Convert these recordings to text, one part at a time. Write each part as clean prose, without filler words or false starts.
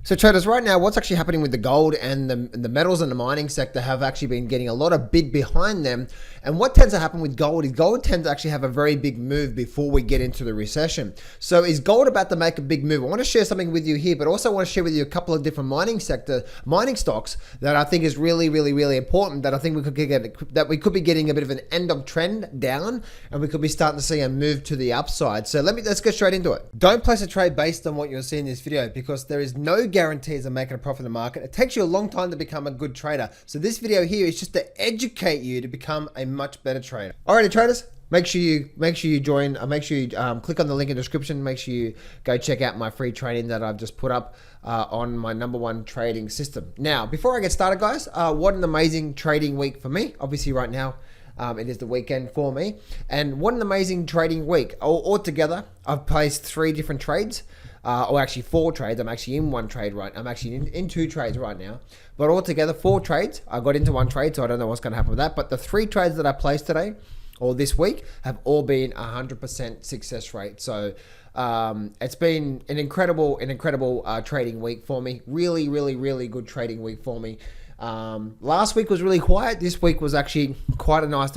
So traders, right now, what's actually happening with the gold and the metals and the mining sector have actually been getting a lot of bid behind them. And what tends to happen with gold is gold tends to actually have a very big move before we get into the recession. So is gold about to make a big move? I want to share something with you here, but also want to share with you a couple of different mining stocks that I think is really, really, really important, that I think we could be getting a bit of an end of trend down, and we could be starting to see a move to the upside. So let's get straight into it. Don't place a trade based on what you'll see in this video, because there is no guarantees of making a profit in the market. It takes you a long time to become a good trader. So this video here is just to educate you to become a much better trader. Alrighty, traders, make sure you join. Make sure you click on the link in the description. Make sure you go check out my free training that I've just put up on my #1 trading system. Now, before I get started, guys, what an amazing trading week for me. Obviously, right now, it is the weekend for me, and what an amazing trading week. Altogether, I've placed 3 different trades. Or actually 4 trades. I'm actually in 1 trade I'm actually in 2 trades right now. But altogether 4 trades. I got into 1 trade, so I don't know what's going to happen with that. But the 3 trades that I placed today or this week have all been 100% success rate. So it's been an incredible trading week for me. Really, really, really good trading week for me. Last week was really quiet. This week was actually quite a nice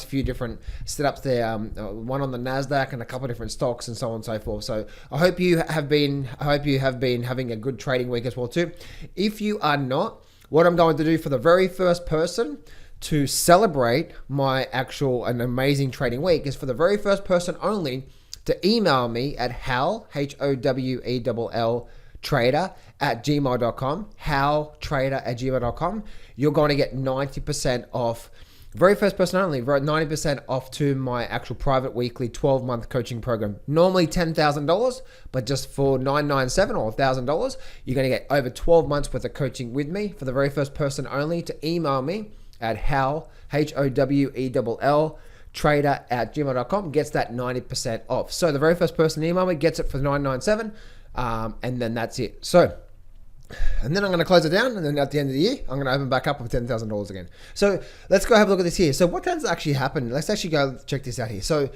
few different setups there. One on the Nasdaq and a couple of different stocks and so on and so forth. So I hope you have been having a good trading week as well too. If you are not, what I'm going to do for the very first person to celebrate my an amazing trading week is for the very first person only to email me at Howell, HOWELL, trader@gmail.com, howtrader@gmail.com. You're going to get 90% off. Very first person only, 90% off to my actual private weekly 12-month coaching program. Normally $10,000, but just for $997 or $1,000, you're going to get over 12 months worth of coaching with me. For the very first person only to email me at Howell, HOWELL, trader@gmail.com, gets that 90% off. So the very first person to email me gets it for $997. And then that's it. So, and then I'm going to close it down, and then at the end of the year, I'm going to open back up with $10,000 again. So let's go have a look at this here. So what tends to actually happen? Let's actually go check this out here. So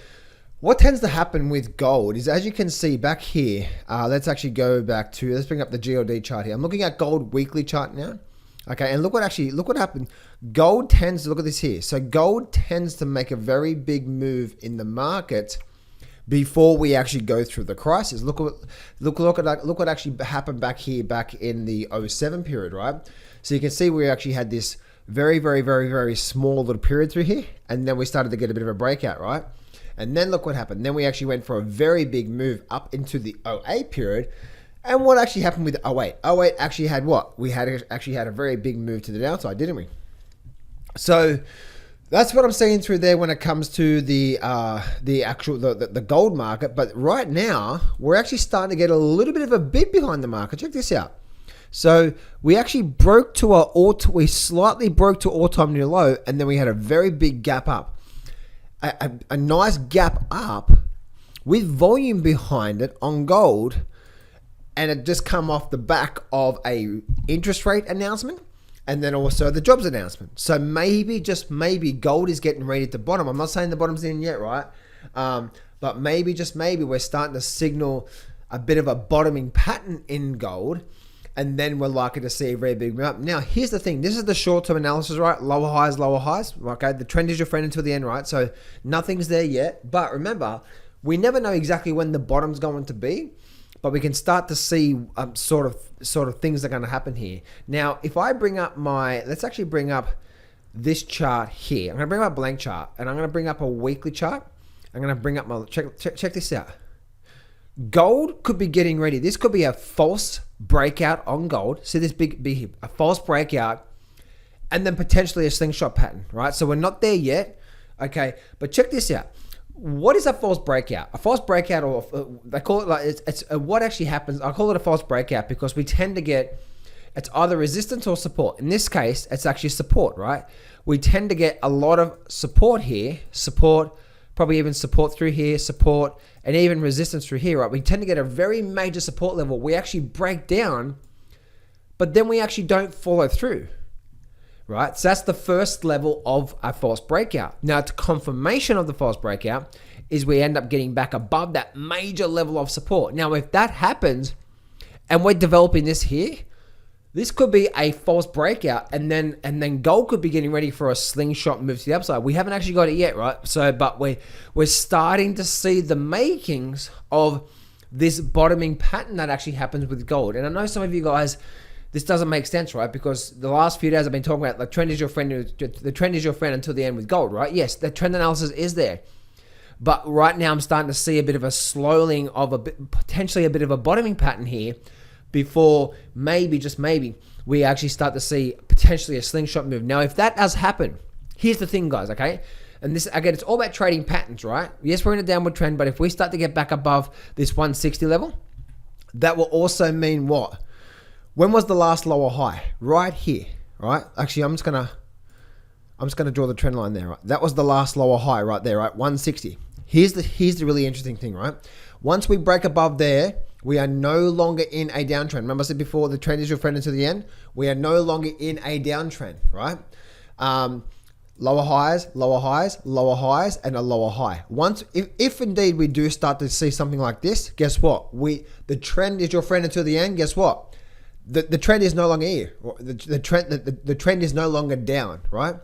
what tends to happen with gold is, as you can see back here, let's actually go back to, let's bring up the GLD chart here. I'm looking at gold weekly chart now. Okay, and look what happened. Gold tends to, look at this here. So gold tends to make a very big move in the market before we actually go through the crisis. Look what actually happened back here, back in the 07 period, right? So you can see we actually had this very, very, very, very small little period through here, and then we started to get a bit of a breakout, right? And then look what happened. Then we actually went for a very big move up into the 08 period. And what actually happened with 08? 08 actually had what? We actually had a very big move to the downside, didn't we? So that's what I'm seeing through there when it comes to the gold market. But right now, we're actually starting to get a little bit of a bid behind the market. Check this out. So we actually we slightly broke to all-time new low, and then we had a very big gap up. A nice gap up with volume behind it on gold, and it just come off the back of a interest rate announcement, and then also the jobs announcement. So maybe, just maybe, gold is getting ready to bottom. I'm not saying the bottom's in yet, right? But maybe, just maybe, we're starting to signal a bit of a bottoming pattern in gold, and then we're likely to see a very big move up. Now, here's the thing. This is the short-term analysis, right? Lower highs, lower highs. Okay, the trend is your friend until the end, right? So nothing's there yet. But remember, we never know exactly when the bottom's going to be, but we can start to see sort of things that are going to happen here. Now, if I bring up let's actually bring up this chart here. I'm going to bring up a blank chart, and I'm going to bring up a weekly chart. I'm going to bring up check this out. Gold could be getting ready. This could be a false breakout on gold. See this be a false breakout, and then potentially a slingshot pattern, right? So we're not there yet, okay? But check this out. What is a false breakout? A false breakout, or they call it like it's what actually happens. I call it a false breakout because we tend to get, it's either resistance or support. In this case, it's actually support, right? We tend to get a lot of support here, probably even support through here, support, and even resistance through here, right? We tend to get a very major support level. We actually break down, but then we actually don't follow through, right? So that's the first level of a false breakout. Now, to confirmation of the false breakout is we end up getting back above that major level of support. Now, if that happens and we're developing this here, this could be a false breakout, and then gold could be getting ready for a slingshot move to the upside. We haven't actually got it yet, right? So, but we're starting to see the makings of this bottoming pattern that actually happens with gold. And I know some of you guys, this doesn't make sense, right? Because the last few days I've been talking about the trend is your friend. The trend is your friend until the end with gold, right? Yes, the trend analysis is there. But right now I'm starting to see a bit of a slowing of potentially a bit of a bottoming pattern here, before maybe, just maybe, we actually start to see potentially a slingshot move. Now, if that does happen, here's the thing, guys, okay? And this, again, it's all about trading patterns, right? Yes, we're in a downward trend, but if we start to get back above this 160 level, that will also mean what? When was the last lower high? Right here, right? Actually, I'm just gonna draw the trend line there, right? That was the last lower high right there, right? 160. Here's the really interesting thing, right? Once we break above there, we are no longer in a downtrend. Remember I said before, the trend is your friend until the end. We are no longer in a downtrend, right? Lower highs, lower highs, lower highs, and a lower high. Once, if indeed we do start to see something like this, guess what? The trend is your friend until the end. Guess what? The trend is no longer here. The trend is no longer down, right?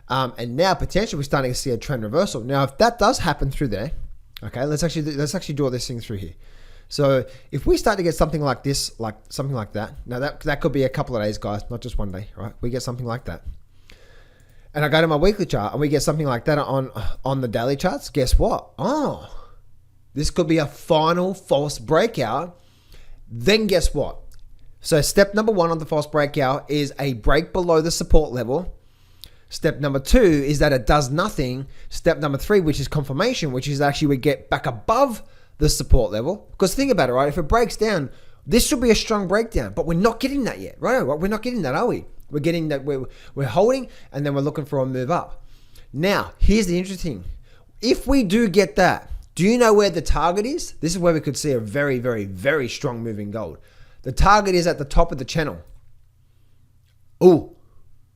And now potentially we're starting to see a trend reversal. Now, if that does happen through there, okay, let's actually draw this thing through here. So if we start to get something like this, like something like that, now that could be a couple of days, guys, not just one day, right? We get something like that. And I go to my weekly chart and we get something like that on the daily charts. Guess what? Oh, this could be a final false breakout. Then guess what? So step number 1 on the false breakout is a break below the support level. Step number 2 is that it does nothing. Step number 3, which is confirmation, which is actually we get back above the support level. Because think about it, right? If it breaks down, this should be a strong breakdown, but we're not getting that yet, right? We're not getting that, are we? We're getting that, we're holding, and then we're looking for a move up. Now, here's the interesting. If we do get that, do you know where the target is? This is where we could see a very, very, very strong move in gold. The target is at the top of the channel. Oh,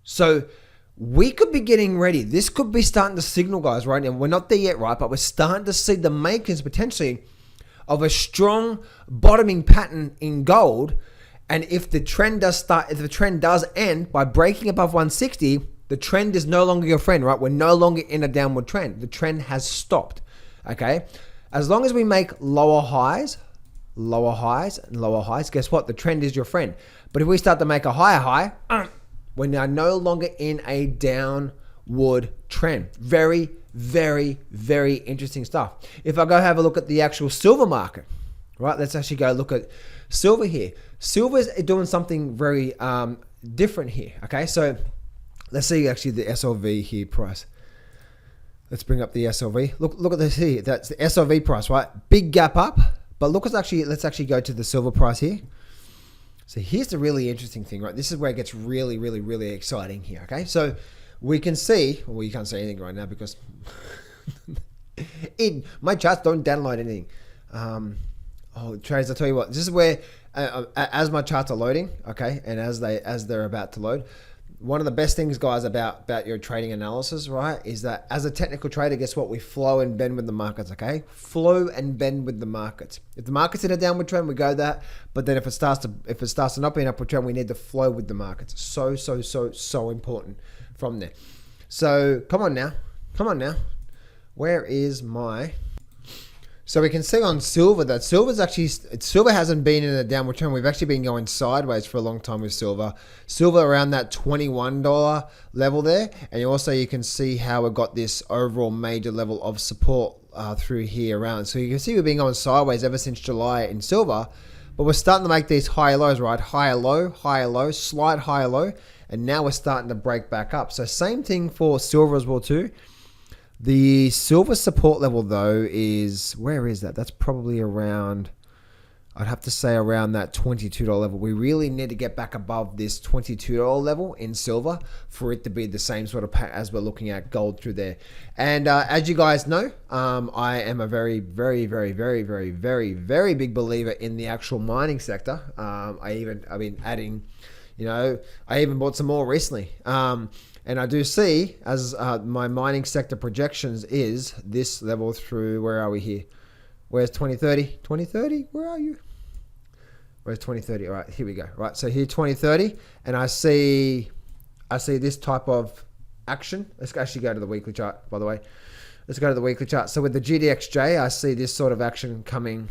so we could be getting ready. This could be starting to signal, guys, right now. We're not there yet, right? But we're starting to see the makings potentially of a strong bottoming pattern in gold. And if the trend does end by breaking above 160, the trend is no longer your friend, right? We're no longer in a downward trend. The trend has stopped, okay? As long as we make lower highs, and lower highs, guess what? The trend is your friend. But if we start to make a higher high, we're now no longer in a downward trend. Very, very, very interesting stuff. If I go have a look at the actual silver market, right? Let's actually go look at silver here. Silver is doing something very different here, okay? So let's see actually the SLV here price. Let's bring up the SLV. Look at this here. That's the SLV price, right? Big gap up. But let's actually go to the silver price here. So here's the really interesting thing, right? This is where it gets really, really, really exciting here, okay? So we can see, well, you can't see anything right now because my charts don't download anything. Traders, I'll tell you what, this is where, as my charts are loading, okay, and as they're about to load, one of the best things, guys, about your trading analysis, right, is that as a technical trader, guess what? We flow and bend with the markets, okay? Flow and bend with the markets. If the market's in a downward trend, we go that. But then if it starts to not be an upward trend, we need to flow with the markets. So important from there. So come on now. Where is my... So we can see on silver that silver hasn't been in a downward trend. We've actually been going sideways for a long time with silver. Silver around that $21 level there. And you can see how it got this overall major level of support through here around. So you can see we've been going sideways ever since July in silver. But we're starting to make these higher lows, right? Higher low, slight higher low. And now we're starting to break back up. So same thing for silver as well too. The silver support level though is, where is that? That's probably around, I'd have to say around that $22 level. We really need to get back above this $22 level in silver for it to be the same sort of as we're looking at gold through there. And as you guys know, I am a very, very, very, very, very, very, very big believer in the actual mining sector. I've been adding, I even bought some more recently. And I do see, as my mining sector projections is this level through, where are we here? Where's 2030? 2030? Where are you? Where's 2030? All right, here we go. Right, so here 2030, and I see this type of action. Let's actually go to the weekly chart, by the way. Let's go to the weekly chart. So with the GDXJ, I see this sort of action coming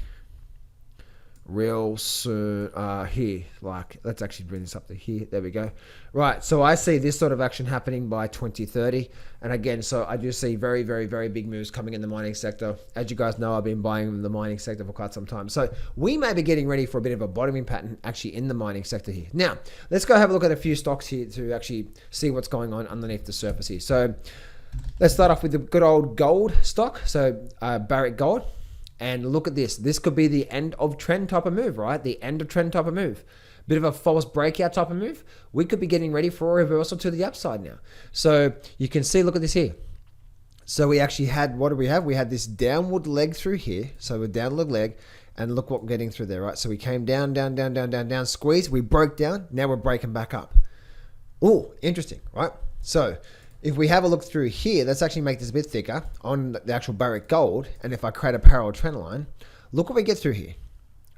real soon here. Like, let's actually bring this up to here. There we go. Right, so I see this sort of action happening by 2030. And again, so I do see very, very, very big moves coming in the mining sector. As you guys know, I've been buying the mining sector for quite some time. So we may be getting ready for a bit of a bottoming pattern actually in the mining sector here. Now, let's go have a look at a few stocks here to actually see what's going on underneath the surface here. So let's start off with the good old gold stock. So Barrick Gold. And look at this. This could be the end of trend type of move, right? The end of trend type of move. Bit of a false breakout type of move. We could be getting ready for a reversal to the upside now. So you can see, look at this here. So we actually had, what do we have? We had this downward leg through here. So a downward leg. And look what we're getting through there, right? So we came down, down, down, down, down, down, squeeze. We broke down. Now we're breaking back up. Oh, interesting, right? So if we have a look through here, let's actually make this a bit thicker on the actual Barrick Gold. And if I create a parallel trend line, look what we get through here,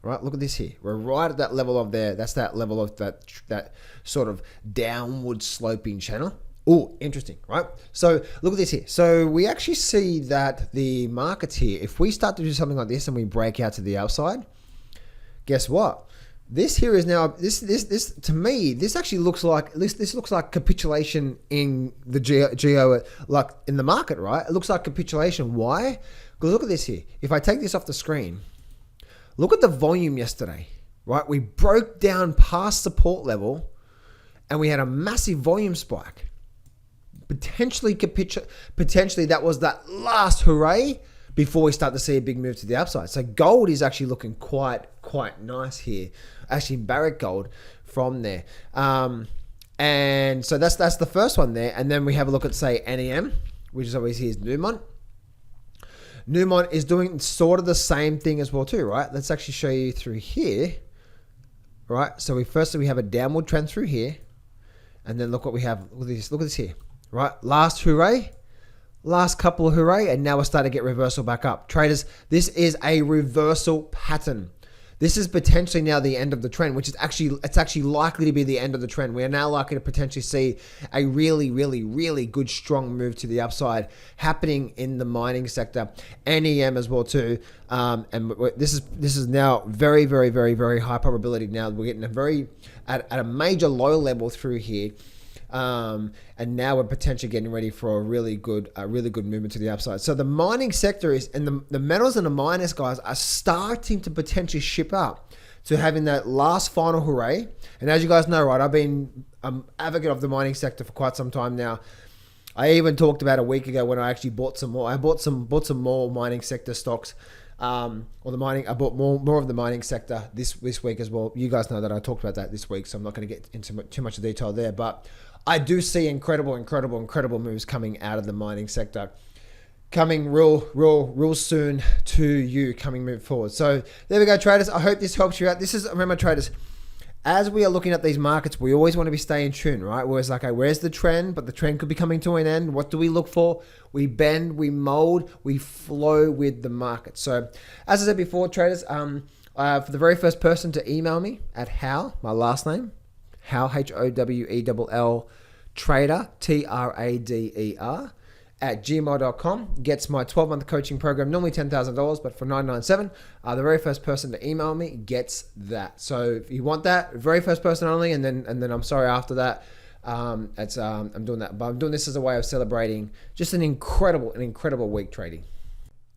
right? Look at this here. We're right at that level of there. That's that level of that sort of downward sloping channel. Oh, interesting, right? So look at this here. So we actually see that the markets here, if we start to do something like this and we break out to the outside, guess what? This here is now, this to me, this actually looks like, this looks like capitulation in the geo, like in the market, right? It looks like capitulation. Why? Because look at this here. If I take this off the screen, look at the volume yesterday, right? We broke down past support level and we had a massive volume spike. Potentially that was that last hooray before we start to see a big move to the upside. So gold is actually looking quite nice here. Actually, Barrick Gold from there. And so that's the first one there. And then we have a look at, say, NEM, which is obviously is Newmont. Newmont is doing sort of the same thing as well too, right? Let's actually show you through here, right? So we have a downward trend through here. And then look what we have. Look at this here, right? Last hooray. Last couple of hooray, and now we're starting to get reversal back up. Traders, this is a reversal pattern. This is potentially now the end of the trend, which is actually likely to be the end of the trend. We are now likely to potentially see a really, really, really good strong move to the upside happening in the mining sector, NEM as well too. And this is now very, very, very, very high probability. Now we're getting at a major low level through here. And now we're potentially getting ready for a really good movement to the upside. So the mining sector is, and the metals and the miners, guys, are starting to potentially ship up to having that last final hooray. And as you guys know, right, I've been an advocate of the mining sector for quite some time now. I even talked about a week ago when I actually bought some more. I bought some more mining sector stocks. I bought more of the mining sector this week as well. You guys know that I talked about that this week, so I'm not going to get into too much detail there. But I do see incredible moves coming out of the mining sector, coming real soon to you, coming moving forward. So there we go, traders. I hope this helps you out. Remember, traders, as we are looking at these markets, we always want to be staying tuned, right? Where it's like, okay, where's the trend? But the trend could be coming to an end. What do we look for? We bend, we mold, we flow with the market. So as I said before, traders, for the very first person to email me at Hal, my last name, Hal, HOWELL, trader, TRADER, at gmail.com, gets my 12-month coaching program, normally $10,000, but for $997, the very first person to email me gets that. So if you want that, very first person only, and then I'm sorry after that, I'm doing that, but I'm doing this as a way of celebrating just an incredible week trading.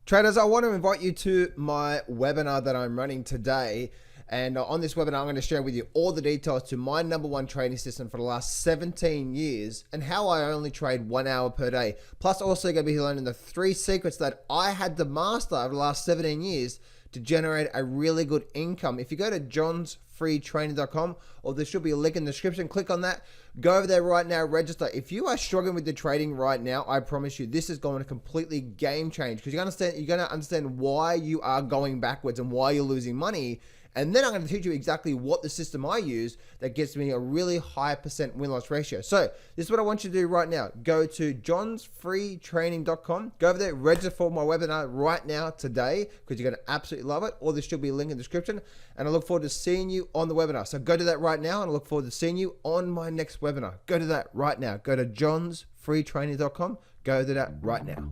Traders, I want to invite you to my webinar that I'm running today. And on this webinar, I'm going to share with you all the details to my #1 trading system for the last 17 years and how I only trade 1 hour per day. Plus, also going to be learning the 3 secrets that I had to master over the last 17 years to generate a really good income. If you go to johnsfreetraining.com, or there should be a link in the description, click on that. Go over there right now, register. If you are struggling with the trading right now, I promise you this is going to completely game change, because you're going to understand why you are going backwards and why you're losing money. And then I'm going to teach you exactly what the system I use that gets me a really high % win-loss ratio. So this is what I want you to do right now. Go to johnsfreetraining.com. Go over there, register for my webinar right now today, because you're going to absolutely love it. Or there should be a link in the description. And I look forward to seeing you on the webinar. So go to that right now, and I look forward to seeing you on my next webinar. Go to that right now. Go to johnsfreetraining.com. Go to that right now.